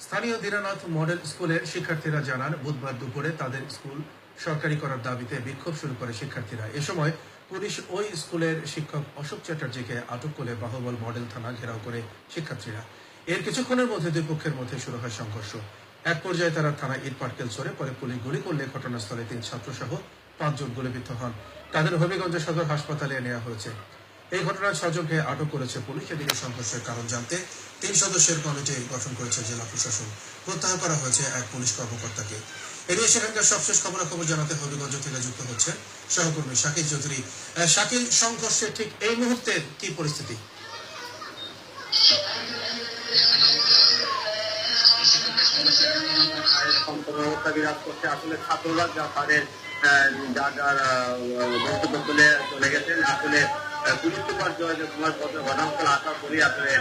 স্থানীয় দীনানাথ মডেল স্কুলের শিক্ষার্থীরা জানান, বুধবার দুপুরে তাদের স্কুল সরকারি করার দাবিতে বিক্ষোভ শুরু করে শিক্ষার্থীরা। এ সময় পুলিশ ওই স্কুলের শিক্ষক অশোক চ্যাটার্জিকে আটক করে বাহুবল মডেল থানা ঘেরাও করে শিক্ষার্থীরা। এর কিছুক্ষণের মধ্যে দুই পক্ষের মধ্যে শুরু হয় সংঘর্ষ। এক পর্যায়ে তারা থানায় ইট পাটকেল ছোড়ে, পরে পুলিশ গুলি করলে ঘটনাস্থলে 3 ছাত্র সহ 5 জন গুলিবিদ্ধ হন। তাদের হবিগঞ্জ সদর হাসপাতালে নেওয়া হয়েছে। এই ঘটনায় 6 জনকে আটক করেছে পুলিশ। এদিকে সংঘর্ষের কারণ জানতে 3 সদস্যের কমিটি গঠন করেছে জেলা প্রশাসন। প্রত্যাহার করা হয়েছে এক পুলিশ কর্মকর্তাকে। এদিকে সেখানকার সবশেষ খবরাখবর জানাতে হবিগঞ্জ থেকে যুক্ত হচ্ছে সহকর্মী শাকিল চৌধুরী। শাকিল, সংঘর্ষের ঠিক এই মুহূর্তে কি পরিস্থিতি? বিরাজ করছে। আসলে ছাত্ররা যা তাদের যার বক্তব্য তুলে চলে গেছেন। আসলে পুলিশ সুপার তোমার ঘটনাস্থলে আসার পরই আসলে